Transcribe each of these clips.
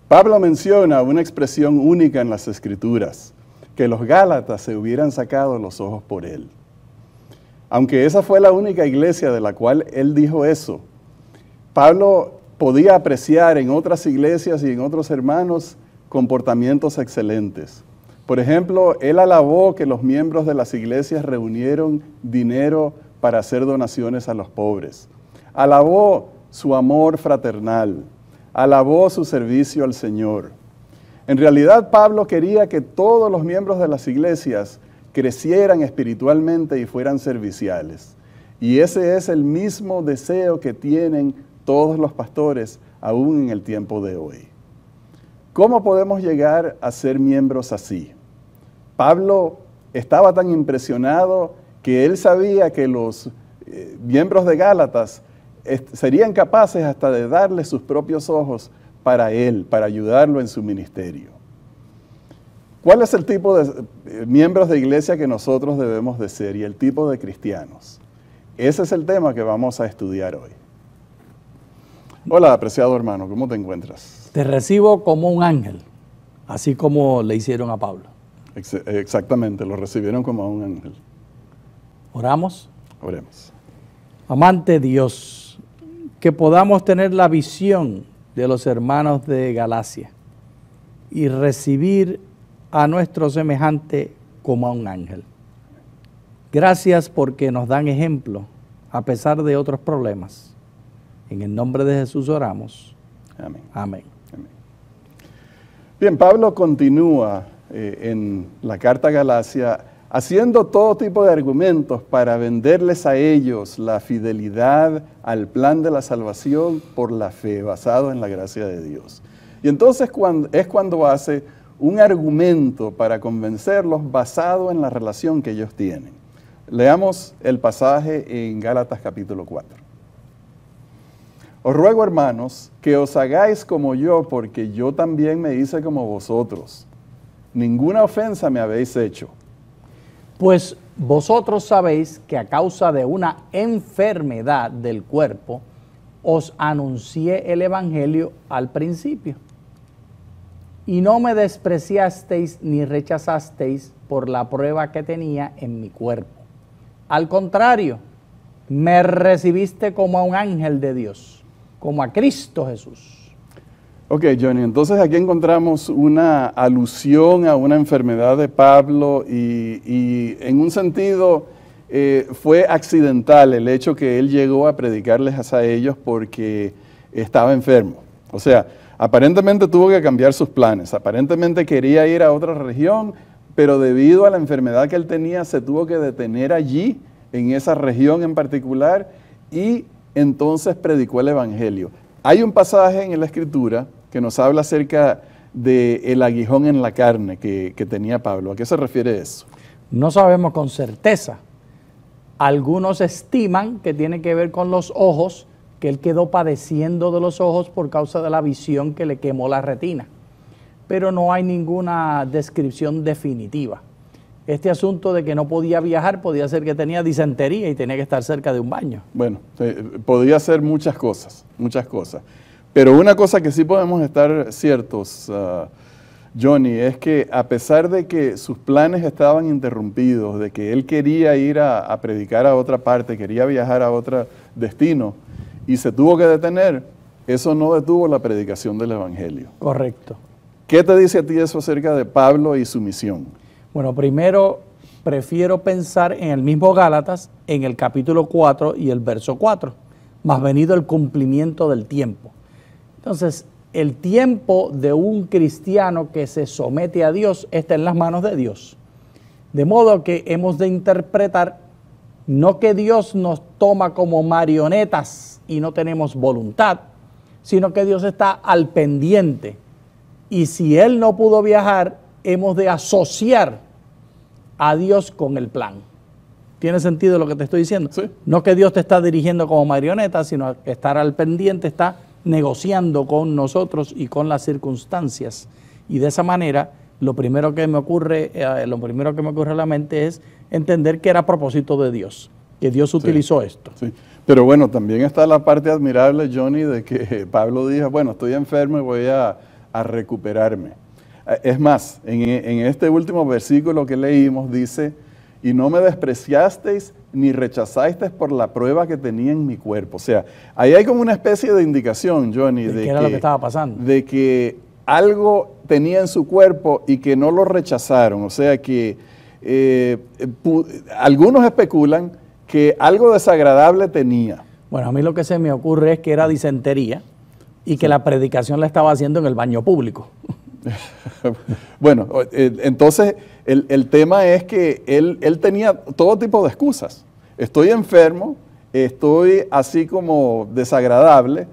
Pablo menciona una expresión única en las Escrituras, que los Gálatas se hubieran sacado los ojos por él. Aunque esa fue la única iglesia de la cual él dijo eso, Pablo podía apreciar en otras iglesias y en otros hermanos comportamientos excelentes. Por ejemplo, él alabó que los miembros de las iglesias reunieron dinero para hacer donaciones a los pobres. Alabó su amor fraternal. Alabó su servicio al Señor. En realidad, Pablo quería que todos los miembros de las iglesias crecieran espiritualmente y fueran serviciales. Y ese es el mismo deseo que tienen todos los pastores, aún en el tiempo de hoy. ¿Cómo podemos llegar a ser miembros así? Pablo estaba tan impresionado que él sabía que los miembros de Gálatas serían capaces hasta de darle sus propios ojos para él, para ayudarlo en su ministerio. ¿Cuál es el tipo de miembros de iglesia que nosotros debemos de ser y el tipo de cristianos? Ese es el tema que vamos a estudiar hoy. Hola, apreciado hermano, ¿cómo te encuentras? Te recibo como un ángel, así como le hicieron a Pablo. Exactamente, lo recibieron como a un ángel. ¿Oramos? Oremos. Amante Dios, que podamos tener la visión de los hermanos de Galacia y recibir a nuestro semejante como a un ángel. Gracias porque nos dan ejemplo a pesar de otros problemas. En el nombre de Jesús oramos. Amén. Amén. Amén. Bien, Pablo continúa en la carta a Galacia haciendo todo tipo de argumentos para venderles a ellos la fidelidad al plan de la salvación por la fe, basado en la gracia de Dios. Y entonces es cuando hace un argumento para convencerlos basado en la relación que ellos tienen. Leamos el pasaje en Gálatas capítulo 4. Os ruego, hermanos, que os hagáis como yo, porque yo también me hice como vosotros. Ninguna ofensa me habéis hecho. Pues vosotros sabéis que a causa de una enfermedad del cuerpo, os anuncié el Evangelio al principio. Y no me despreciasteis ni rechazasteis por la prueba que tenía en mi cuerpo. Al contrario, me recibiste como a un ángel de Dios, como a Cristo Jesús. Ok, Johnny, entonces aquí encontramos una alusión a una enfermedad de Pablo y en un sentido fue accidental el hecho que él llegó a predicarles a ellos porque estaba enfermo. O sea, aparentemente tuvo que cambiar sus planes, aparentemente quería ir a otra región, pero debido a la enfermedad que él tenía se tuvo que detener allí, en esa región en particular, y entonces predicó el Evangelio. Hay un pasaje en la Escritura que nos habla acerca del aguijón en la carne que tenía Pablo. ¿A qué se refiere eso? No sabemos con certeza. Algunos estiman que tiene que ver con los ojos, que él quedó padeciendo de los ojos por causa de la visión que le quemó la retina. Pero no hay ninguna descripción definitiva. Este asunto de que no podía viajar podía ser que tenía disentería y tenía que estar cerca de un baño. Bueno, podía ser muchas cosas, muchas cosas. Pero una cosa que sí podemos estar ciertos, Johnny, es que a pesar de que sus planes estaban interrumpidos, de que él quería ir a predicar a otra parte, quería viajar a otro destino y se tuvo que detener, eso no detuvo la predicación del Evangelio. Correcto. ¿Qué te dice a ti eso acerca de Pablo y su misión? Bueno, primero prefiero pensar en el mismo Gálatas, en el capítulo 4 y el verso 4, más venido el cumplimiento del tiempo. Entonces, el tiempo de un cristiano que se somete a Dios está en las manos de Dios. De modo que hemos de interpretar no que Dios nos toma como marionetas y no tenemos voluntad, sino que Dios está al pendiente Y si Él no pudo viajar, hemos de asociar a Dios con el plan. ¿Tiene sentido lo que te estoy diciendo? Sí. No que Dios te está dirigiendo como marioneta, sino estar al pendiente, está negociando con nosotros y con las circunstancias. Y de esa manera, lo primero que me ocurre a la mente es entender que era a propósito de Dios, que Dios utilizó esto. Sí. Pero bueno, también está la parte admirable, Johnny, de que Pablo dijo, bueno, estoy enfermo y voy a recuperarme. Es más, en este último versículo que leímos dice, y no me despreciasteis ni rechazasteis por la prueba que tenía en mi cuerpo. O sea, ahí hay como una especie de indicación, Johnny, ¿De qué era lo que estaba pasando? De que algo tenía en su cuerpo y que no lo rechazaron. O sea que algunos especulan que algo desagradable tenía. Bueno, a mí lo que se me ocurre es que era disentería y que la predicación la estaba haciendo en el baño público. Bueno, entonces el tema es que él tenía todo tipo de excusas. Estoy enfermo, estoy así como desagradable,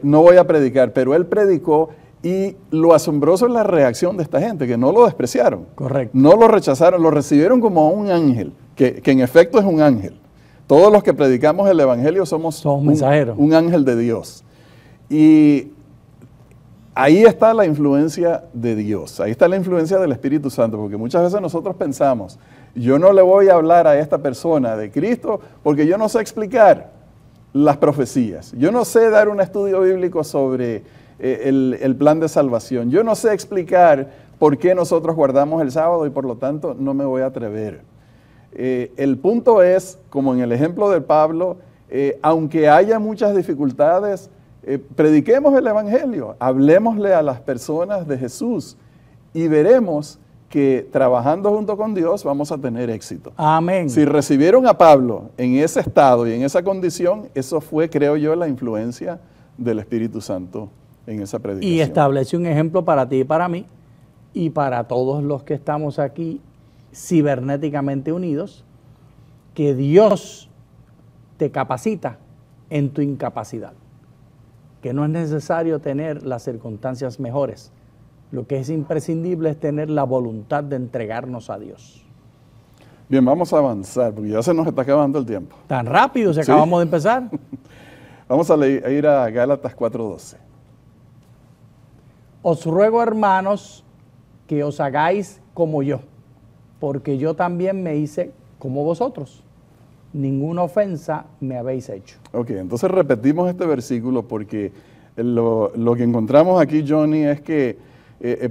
no voy a predicar, pero él predicó y lo asombroso es la reacción de esta gente, que no lo despreciaron. Correcto. No lo rechazaron, lo recibieron como a un ángel, que en efecto es un ángel. Todos los que predicamos el Evangelio somos mensajeros. Un ángel de Dios. Y ahí está la influencia de Dios, ahí está la influencia del Espíritu Santo, porque muchas veces nosotros pensamos, yo no le voy a hablar a esta persona de Cristo porque yo no sé explicar las profecías, yo no sé dar un estudio bíblico sobre el plan de salvación, yo no sé explicar por qué nosotros guardamos el sábado y por lo tanto no me voy a atrever. El punto es, como en el ejemplo de Pablo, aunque haya muchas dificultades, prediquemos el Evangelio, hablemosle a las personas de Jesús y veremos que trabajando junto con Dios vamos a tener éxito. Amén. Si recibieron a Pablo en ese estado y en esa condición, eso fue, creo yo, la influencia del Espíritu Santo en esa predicación. Y estableció un ejemplo para ti y para mí y para todos los que estamos aquí cibernéticamente unidos, que Dios te capacita en tu incapacidad, que no es necesario tener las circunstancias mejores, lo que es imprescindible es tener la voluntad de entregarnos a Dios. Bien, vamos a avanzar, porque ya se nos está acabando el tiempo. Tan rápido, si acabamos de empezar. Vamos a ir a Gálatas 4:12. Os ruego, hermanos, que os hagáis como yo, porque yo también me hice como vosotros. Ninguna ofensa me habéis hecho. Ok, entonces repetimos este versículo porque lo que encontramos aquí, Johnny, es que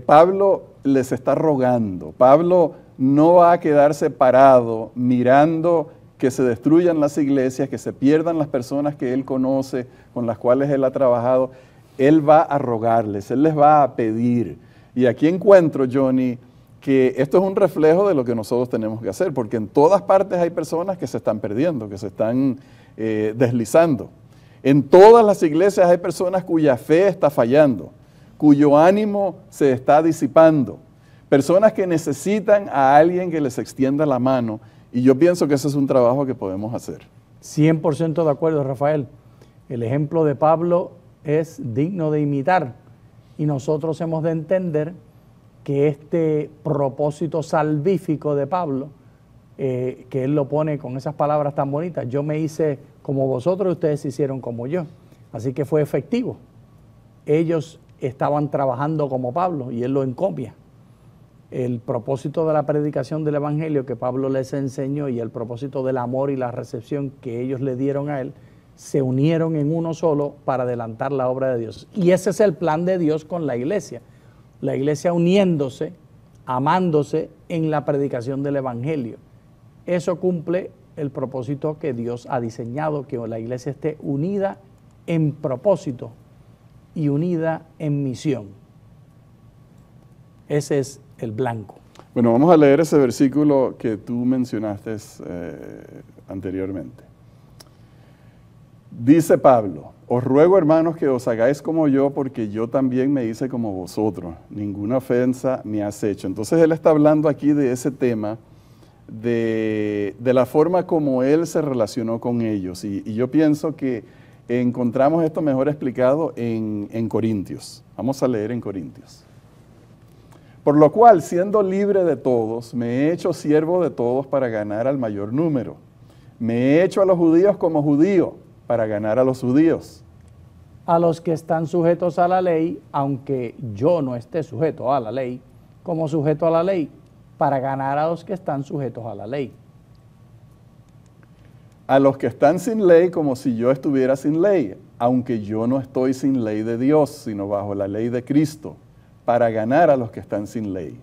Pablo les está rogando. Pablo no va a quedarse parado mirando que se destruyan las iglesias, que se pierdan las personas que él conoce, con las cuales él ha trabajado. Él va a rogarles, él les va a pedir. Y aquí encuentro, Johnny, que esto es un reflejo de lo que nosotros tenemos que hacer, porque en todas partes hay personas que se están perdiendo, que se están deslizando. En todas las iglesias hay personas cuya fe está fallando, cuyo ánimo se está disipando, personas que necesitan a alguien que les extienda la mano, y yo pienso que ese es un trabajo que podemos hacer. 100% de acuerdo, Rafael. El ejemplo de Pablo es digno de imitar, y nosotros hemos de entender que este propósito salvífico de Pablo, que él lo pone con esas palabras tan bonitas, yo me hice como vosotros y ustedes se hicieron como yo. Así que fue efectivo. Ellos estaban trabajando como Pablo y él lo encopia. El propósito de la predicación del Evangelio que Pablo les enseñó y el propósito del amor y la recepción que ellos le dieron a él, se unieron en uno solo para adelantar la obra de Dios. Y ese es el plan de Dios con la iglesia. La iglesia uniéndose, amándose en la predicación del Evangelio. Eso cumple el propósito que Dios ha diseñado, que la iglesia esté unida en propósito y unida en misión. Ese es el blanco. Bueno, vamos a leer ese versículo que tú mencionaste anteriormente. Dice Pablo, os ruego, hermanos, que os hagáis como yo, porque yo también me hice como vosotros. Ninguna ofensa me has hecho. Entonces él está hablando aquí de ese tema, de la forma como él se relacionó con ellos. Y yo pienso que encontramos esto mejor explicado en Corintios. Vamos a leer en Corintios. Por lo cual, siendo libre de todos, me he hecho siervo de todos para ganar al mayor número. Me he hecho a los judíos como judío para ganar a los judíos. A los que están sujetos a la ley, aunque yo no esté sujeto a la ley, como sujeto a la ley, para ganar a los que están sujetos a la ley. A los que están sin ley como si yo estuviera sin ley, aunque yo no estoy sin ley de Dios, sino bajo la ley de Cristo, para ganar a los que están sin ley.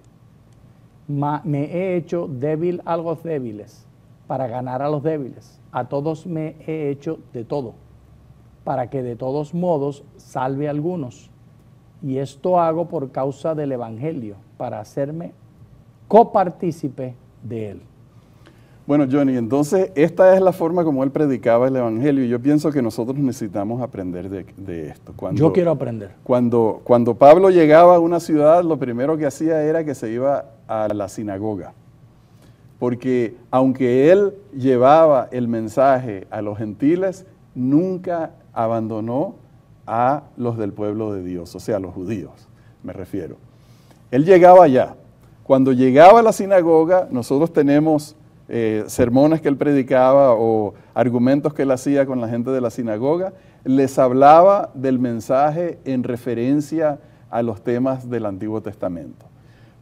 Me he hecho débil a los débiles, para ganar a los débiles. A todos me he hecho de todo, para que de todos modos salve a algunos. Y esto hago por causa del Evangelio, para hacerme copartícipe de él. Bueno, Johnny, entonces esta es la forma como él predicaba el Evangelio y yo pienso que nosotros necesitamos aprender de esto. Yo quiero aprender. Cuando Pablo llegaba a una ciudad, lo primero que hacía era que se iba a la sinagoga. Porque aunque él llevaba el mensaje a los gentiles, nunca abandonó a los del pueblo de Dios, o sea, a los judíos, me refiero. Él llegaba allá. Cuando llegaba a la sinagoga, nosotros tenemos sermones que él predicaba o argumentos que él hacía con la gente de la sinagoga, les hablaba del mensaje en referencia a los temas del Antiguo Testamento.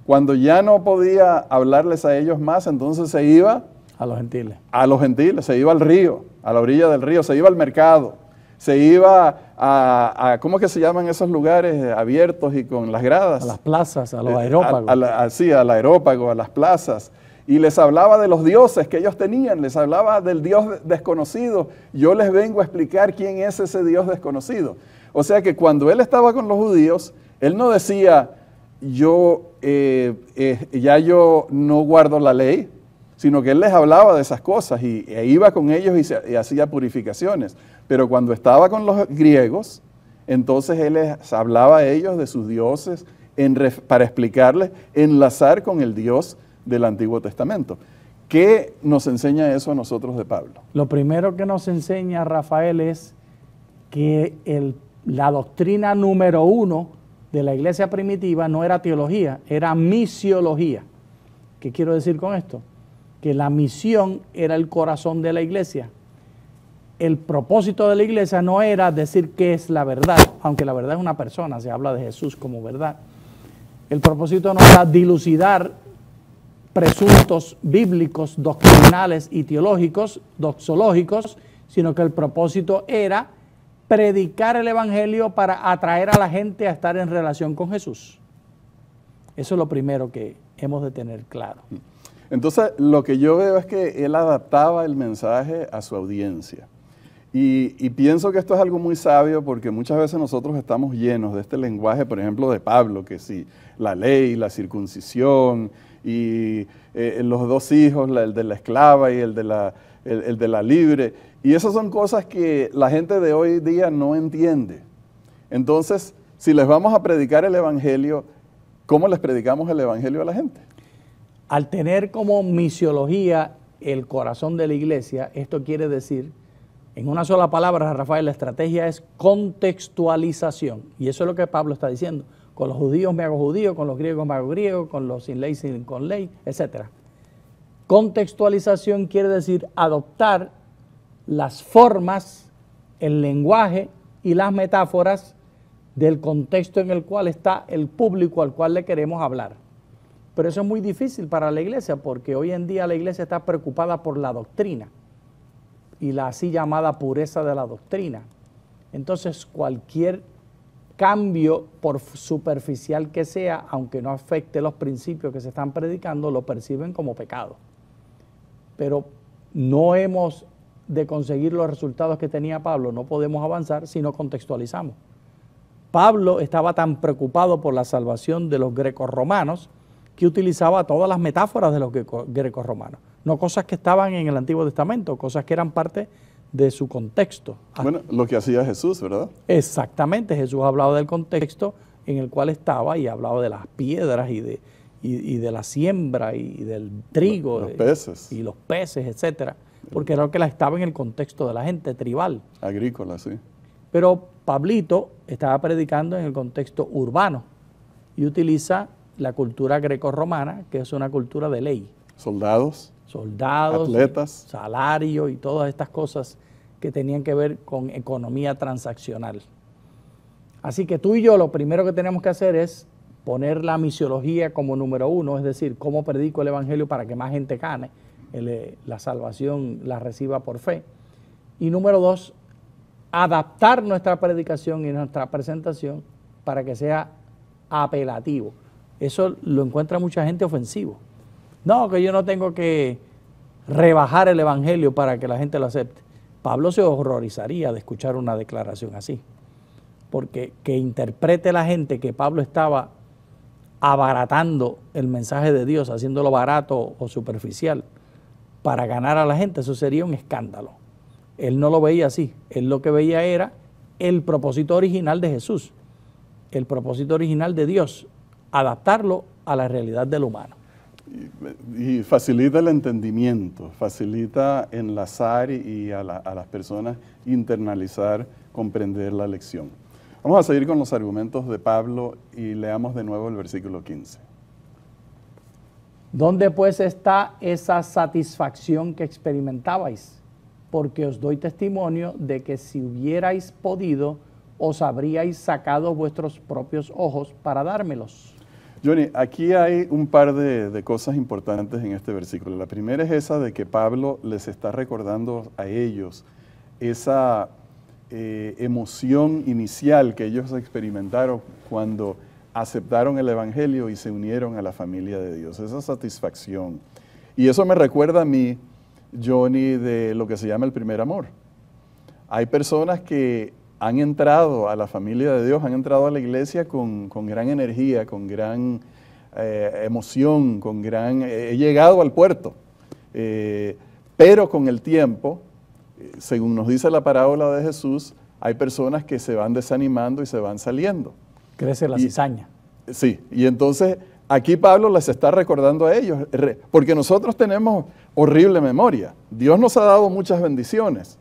Cuando ya no podía hablarles a ellos más, entonces se iba a los gentiles. A los gentiles, se iba al río, a la orilla del río, se iba al mercado, se iba a ¿cómo es que se llaman esos lugares abiertos y con las gradas? A las plazas, a los aerópagos. Sí, al aerópago, a las plazas. Y les hablaba de los dioses que ellos tenían, les hablaba del Dios desconocido. Yo les vengo a explicar quién es ese Dios desconocido. O sea que cuando él estaba con los judíos, él no decía, ya yo no guardo la ley, sino que él les hablaba de esas cosas e iba con ellos y hacía purificaciones. Pero cuando estaba con los griegos, entonces él les hablaba a ellos de sus dioses para explicarles, enlazar con el Dios del Antiguo Testamento. ¿Qué nos enseña eso a nosotros de Pablo? Lo primero que nos enseña Rafael es que la doctrina número 1 de la iglesia primitiva no era teología, era misiología. ¿Qué quiero decir con esto? Que la misión era el corazón de la iglesia. El propósito de la iglesia no era decir qué es la verdad, aunque la verdad es una persona, se habla de Jesús como verdad. El propósito no era dilucidar presuntos bíblicos, doctrinales y teológicos, doxológicos, sino que el propósito era predicar el Evangelio para atraer a la gente a estar en relación con Jesús. Eso es lo primero que hemos de tener claro. Entonces, lo que yo veo es que él adaptaba el mensaje a su audiencia. Y pienso que esto es algo muy sabio porque muchas veces nosotros estamos llenos de este lenguaje, por ejemplo, de Pablo, que sí, la ley, la circuncisión y los dos hijos, el de la esclava y el de la libre. Y esas son cosas que la gente de hoy día no entiende. Entonces, si les vamos a predicar el Evangelio, ¿cómo les predicamos el Evangelio a la gente? Al tener como misiología el corazón de la iglesia, esto quiere decir, en una sola palabra, Rafael, la estrategia es contextualización. Y eso es lo que Pablo está diciendo. Con los judíos me hago judío, con los griegos me hago griego, con los sin ley, con ley, etc. Contextualización quiere decir adoptar las formas, el lenguaje y las metáforas del contexto en el cual está el público al cual le queremos hablar. Pero eso es muy difícil para la iglesia porque hoy en día la iglesia está preocupada por la doctrina y la así llamada pureza de la doctrina. Entonces cualquier cambio, por superficial que sea, aunque no afecte los principios que se están predicando, lo perciben como pecado. Pero no hemos de conseguir los resultados que tenía Pablo, no podemos avanzar si no contextualizamos. Pablo estaba tan preocupado por la salvación de los grecorromanos que utilizaba todas las metáforas de los grecorromanos, no cosas que estaban en el Antiguo Testamento, cosas que eran parte de su contexto. Bueno, lo que hacía Jesús, ¿verdad? Exactamente, Jesús hablaba del contexto en el cual estaba y hablaba de las piedras y de la siembra y del trigo. Los peces. Y los peces, etcétera, porque era lo que estaba en el contexto de la gente tribal. Agrícola, sí. Pero Pablito estaba predicando en el contexto urbano y utiliza la cultura grecorromana, que es una cultura de ley. Soldados, atletas, salario y todas estas cosas que tenían que ver con economía transaccional. Así que tú y yo lo primero que tenemos que hacer es poner la misiología como número uno, es decir, cómo predico el evangelio para que más gente gane, la salvación la reciba por fe. Y número dos, adaptar nuestra predicación y nuestra presentación para que sea apelativo. Eso lo encuentra mucha gente ofensivo. No, que yo no tengo que rebajar el evangelio para que la gente lo acepte. Pablo se horrorizaría de escuchar una declaración así, porque que interprete la gente que Pablo estaba abaratando el mensaje de Dios, haciéndolo barato o superficial para ganar a la gente, eso sería un escándalo. Él no lo veía así, él lo que veía era el propósito original de Jesús, el propósito original de Dios, adaptarlo a la realidad del humano. Y facilita el entendimiento, facilita enlazar y a las personas internalizar, comprender la lección. Vamos a seguir con los argumentos de Pablo y leamos de nuevo el versículo 15. ¿Dónde pues está esa satisfacción que experimentabais? Porque os doy testimonio de que si hubierais podido, os habríais sacado vuestros propios ojos para dármelos. Johnny, aquí hay un par de cosas importantes en este versículo. La primera es esa de que Pablo les está recordando a ellos esa emoción inicial que ellos experimentaron cuando aceptaron el evangelio y se unieron a la familia de Dios, esa satisfacción. Y eso me recuerda a mí, Johnny, de lo que se llama el primer amor. Hay personas que han entrado a la familia de Dios, han entrado a la iglesia con gran energía, con gran emoción, he llegado al puerto. Pero con el tiempo, según nos dice la parábola de Jesús, hay personas que se van desanimando y se van saliendo. Crece la cizaña. Sí, y entonces aquí Pablo les está recordando a ellos, porque nosotros tenemos horrible memoria. Dios nos ha dado muchas bendiciones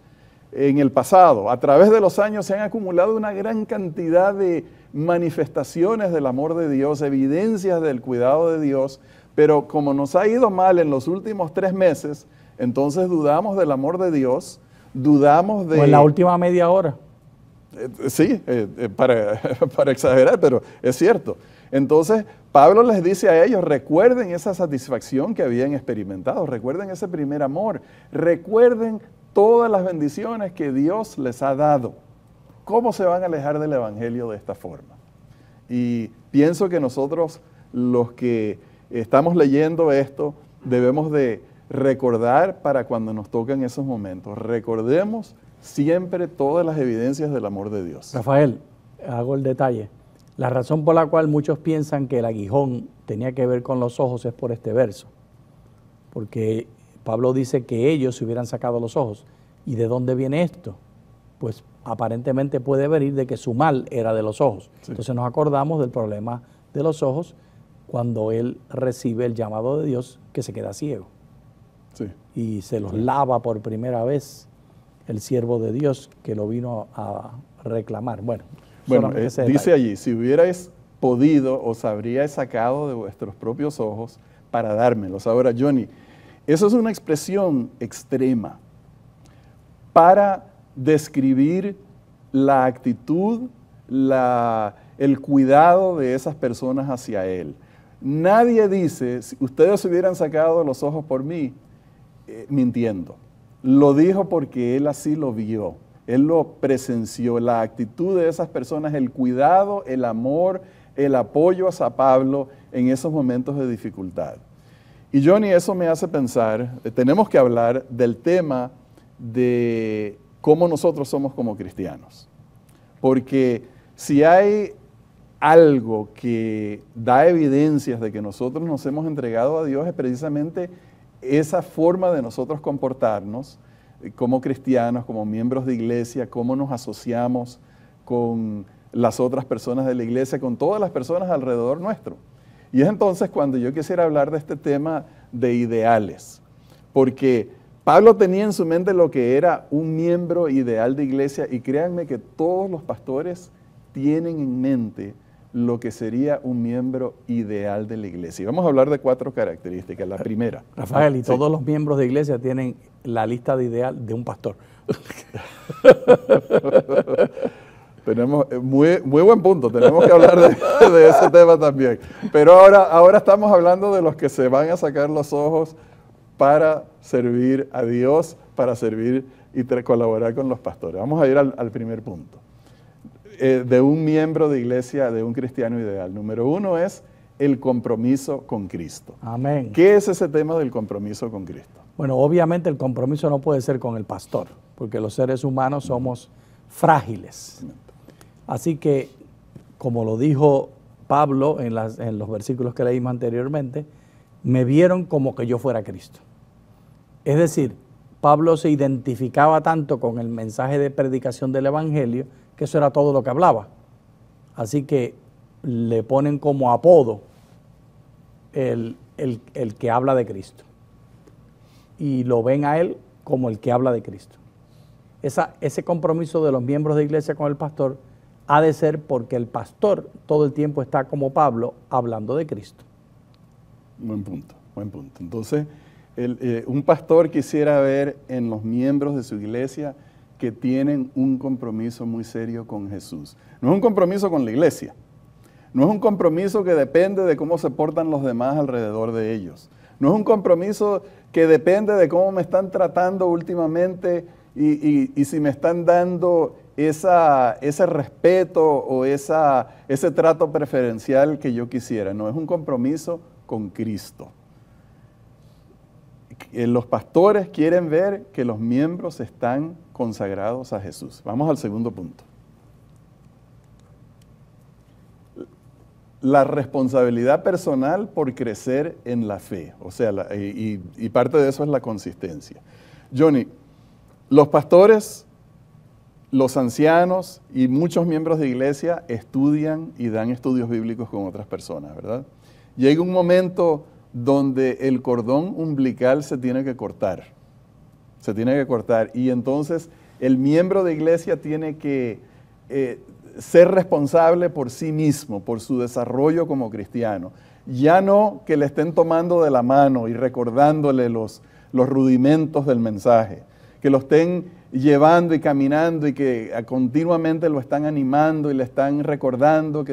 en el pasado. A través de los años se han acumulado una gran cantidad de manifestaciones del amor de Dios, evidencias del cuidado de Dios, pero como nos ha ido mal en los últimos 3 meses, entonces dudamos del amor de Dios, dudamos de... O en la última media hora. Sí, para exagerar, pero es cierto. Entonces, Pablo les dice a ellos, recuerden esa satisfacción que habían experimentado, recuerden ese primer amor, recuerden todas las bendiciones que Dios les ha dado. ¿Cómo se van a alejar del evangelio de esta forma? Y pienso que nosotros, los que estamos leyendo esto, debemos de recordar para cuando nos toquen esos momentos. Recordemos siempre todas las evidencias del amor de Dios. Rafael, hago el detalle. La razón por la cual muchos piensan que el aguijón tenía que ver con los ojos es por este verso. Porque Pablo dice que ellos se hubieran sacado los ojos. ¿Y de dónde viene esto? Pues aparentemente puede venir de que su mal era de los ojos. Sí. Entonces nos acordamos del problema de los ojos cuando él recibe el llamado de Dios, que se queda ciego. Sí. Y se los lava por primera vez el siervo de Dios que lo vino a reclamar. Bueno, dice allí, si hubierais podido, os habríais sacado de vuestros propios ojos para dármelos. Ahora, Johnny, eso es una expresión extrema para describir la actitud, el cuidado de esas personas hacia él. Nadie dice, si ustedes se hubieran sacado los ojos por mí, mintiendo. Lo dijo porque él así lo vio, él lo presenció, la actitud de esas personas, el cuidado, el amor, el apoyo a Pablo en esos momentos de dificultad. Y Johnny, eso me hace pensar, tenemos que hablar del tema de cómo nosotros somos como cristianos. Porque si hay algo que da evidencias de que nosotros nos hemos entregado a Dios, es precisamente esa forma de nosotros comportarnos como cristianos, como miembros de iglesia, cómo nos asociamos con las otras personas de la iglesia, con todas las personas alrededor nuestro. Y es entonces cuando yo quisiera hablar de este tema de ideales, porque Pablo tenía en su mente lo que era un miembro ideal de iglesia, y créanme que todos los pastores tienen en mente lo que sería un miembro ideal de la iglesia. Y vamos a hablar de 4 características. La primera. Rafael, y todos los miembros de iglesia tienen la lista de ideal de un pastor. Tenemos muy buen punto, tenemos que hablar de ese tema también. Pero ahora estamos hablando de los que se van a sacar los ojos para servir a Dios, para servir y colaborar con los pastores. Vamos a ir al primer punto. De un miembro de iglesia, de un cristiano ideal. Número 1 es el compromiso con Cristo. Amén. ¿Qué es ese tema del compromiso con Cristo? Bueno, obviamente el compromiso no puede ser con el pastor, porque los seres humanos somos frágiles. Así que, como lo dijo Pablo en los versículos que leímos anteriormente, me vieron como que yo fuera Cristo. Es decir, Pablo se identificaba tanto con el mensaje de predicación del Evangelio que eso era todo lo que hablaba. Así que le ponen como apodo el que habla de Cristo. Y lo ven a él como el que habla de Cristo. Ese compromiso de los miembros de iglesia con el pastor ha de ser porque el pastor todo el tiempo está como Pablo hablando de Cristo. Buen punto, buen punto. Entonces, un pastor quisiera ver en los miembros de su iglesia que tienen un compromiso muy serio con Jesús. No es un compromiso con la iglesia, no es un compromiso que depende de cómo se portan los demás alrededor de ellos, no es un compromiso que depende de cómo me están tratando últimamente y si me están dando ese respeto o ese trato preferencial que yo quisiera. No, es un compromiso con Cristo. Los pastores quieren ver que los miembros están consagrados a Jesús. Vamos al segundo punto. La responsabilidad personal por crecer en la fe. O sea, y parte de eso es la consistencia. Johnny, los pastores, los ancianos y muchos miembros de iglesia estudian y dan estudios bíblicos con otras personas, ¿verdad? Llega un momento donde el cordón umbilical se tiene que cortar. Se tiene que cortar. Y entonces el miembro de iglesia tiene que ser responsable por sí mismo, por su desarrollo como cristiano. Ya no que le estén tomando de la mano y recordándole los rudimentos del mensaje, que lo estén llevando y caminando y que continuamente lo están animando y le están recordando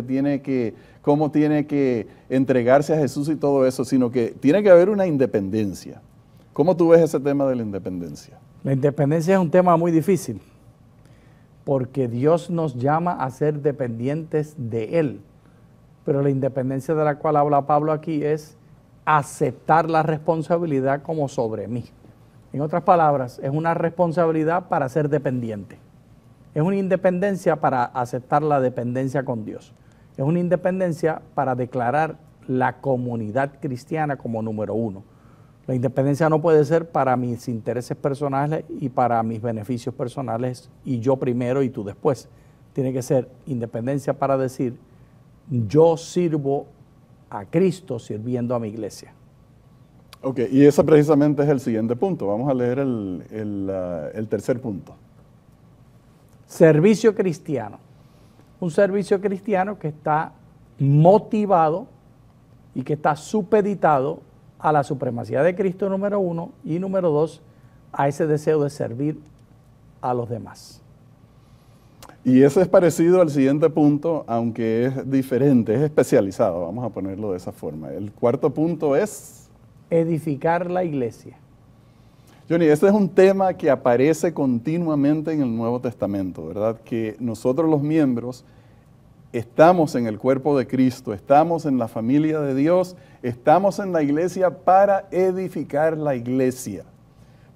cómo tiene que entregarse a Jesús y todo eso, sino que tiene que haber una independencia. ¿Cómo tú ves ese tema de la independencia? La independencia es un tema muy difícil, porque Dios nos llama a ser dependientes de Él. Pero la independencia de la cual habla Pablo aquí es aceptar la responsabilidad como sobre mí. En otras palabras, es una responsabilidad para ser dependiente. Es una independencia para aceptar la dependencia con Dios. Es una independencia para declarar la comunidad cristiana como número 1. La independencia no puede ser para mis intereses personales y para mis beneficios personales y yo primero y tú después. Tiene que ser independencia para decir, yo sirvo a Cristo sirviendo a mi iglesia. Ok, y ese precisamente es el siguiente punto. Vamos a leer el tercer punto. Servicio cristiano. Un servicio cristiano que está motivado y que está supeditado a la supremacía de Cristo, número 1, y número 2, a ese deseo de servir a los demás. Y ese es parecido al siguiente punto, aunque es diferente, es especializado, vamos a ponerlo de esa forma. El cuarto punto es edificar la iglesia. Johnny, este es un tema que aparece continuamente en el Nuevo Testamento, ¿verdad? Que nosotros los miembros estamos en el cuerpo de Cristo, estamos en la familia de Dios, estamos en la iglesia para edificar la iglesia,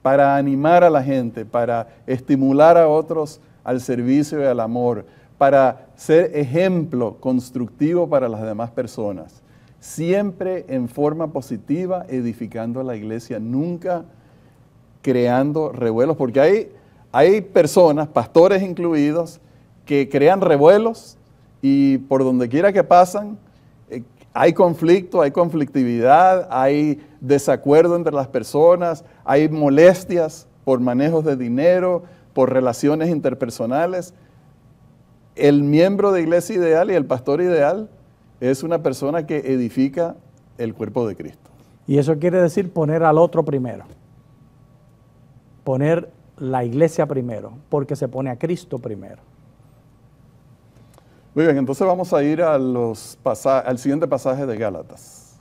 para animar a la gente, para estimular a otros al servicio y al amor, para ser ejemplo constructivo para las demás personas. Siempre en forma positiva, edificando a la iglesia, nunca creando revuelos, porque hay personas, pastores incluidos, que crean revuelos y por donde quiera que pasan, hay conflicto, hay conflictividad, hay desacuerdo entre las personas, hay molestias por manejos de dinero, por relaciones interpersonales. el miembro de iglesia ideal y el pastor ideal es una persona que edifica el cuerpo de Cristo. Y eso quiere decir poner al otro primero. Poner la iglesia primero, porque se pone a Cristo primero. Muy bien, entonces vamos a ir a al siguiente pasaje de Gálatas.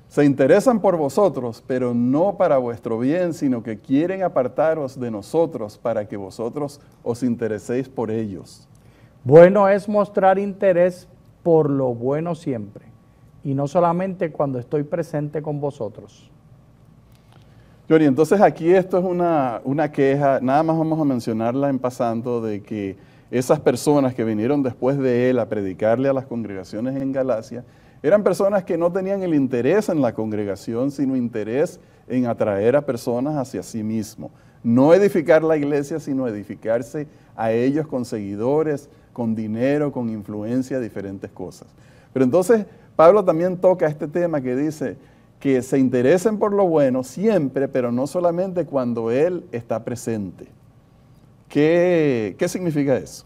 Se interesan por vosotros, pero no para vuestro bien, sino que quieren apartaros de nosotros para que vosotros os intereséis por ellos. Bueno es mostrar interés por lo bueno siempre, y no solamente cuando estoy presente con vosotros. Johnny, entonces aquí esto es una queja, nada más vamos a mencionarla en pasando, de que esas personas que vinieron después de él a predicarle a las congregaciones en Galacia, eran personas que no tenían el interés en la congregación, sino interés en atraer a personas hacia sí mismo. No edificar la iglesia, sino edificarse a ellos con seguidores, con dinero, con influencia, diferentes cosas. Pero entonces Pablo también toca este tema que dice que se interesen por lo bueno siempre, pero no solamente cuando él está presente. ¿Qué significa eso?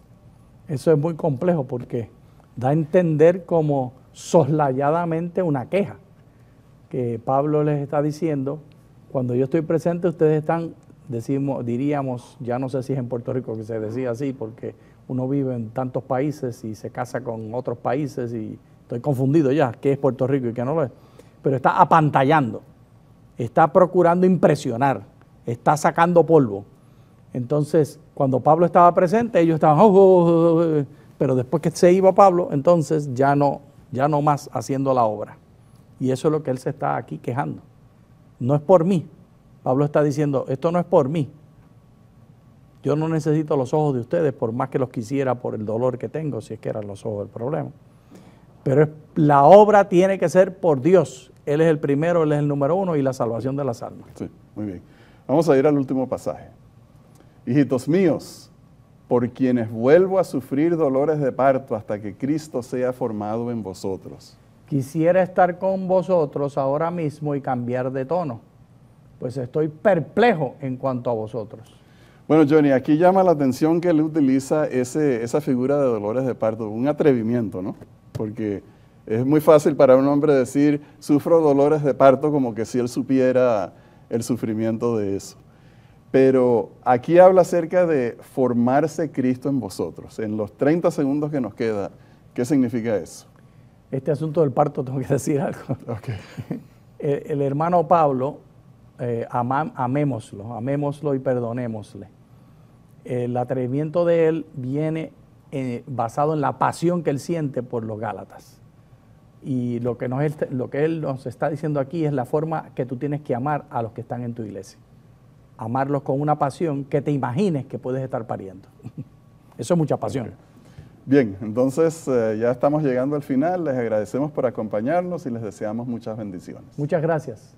Eso es muy complejo porque da a entender como soslayadamente una queja, que Pablo les está diciendo: cuando yo estoy presente ustedes están, diríamos, ya no sé si es en Puerto Rico que se decía así, porque uno vive en tantos países y se casa con otros países y estoy confundido ya, qué es Puerto Rico y qué no lo es, pero está apantallando, está procurando impresionar, está sacando polvo. Entonces, cuando Pablo estaba presente, ellos estaban, pero después que se iba Pablo, entonces ya no más haciendo la obra. Y eso es lo que él se está aquí quejando. No es por mí. Pablo está diciendo, esto no es por mí. Yo no necesito los ojos de ustedes, por más que los quisiera por el dolor que tengo, si es que eran los ojos del problema. Pero la obra tiene que ser por Dios. Él es el primero, Él es el número uno, y la salvación de las almas. Sí, muy bien. Vamos a ir al último pasaje. Hijitos míos, por quienes vuelvo a sufrir dolores de parto hasta que Cristo sea formado en vosotros. Quisiera estar con vosotros ahora mismo y cambiar de tono, pues estoy perplejo en cuanto a vosotros. Bueno, Johnny, aquí llama la atención que él utiliza esa figura de dolores de parto, un atrevimiento, ¿no? Porque es muy fácil para un hombre decir, sufro dolores de parto, como que si él supiera el sufrimiento de eso. Pero aquí habla acerca de formarse Cristo en vosotros. En los 30 segundos que nos queda, ¿qué significa eso? Este asunto del parto tengo que decir algo. Okay. El hermano Pablo, amémoslo y perdonémosle. El atrevimiento de él viene basado en la pasión que él siente por los Gálatas. Y lo que él nos está diciendo aquí es la forma que tú tienes que amar a los que están en tu iglesia. Amarlos con una pasión que te imagines que puedes estar pariendo. Eso es mucha pasión. Okay. Bien, entonces ya estamos llegando al final. Les agradecemos por acompañarnos y les deseamos muchas bendiciones. Muchas gracias.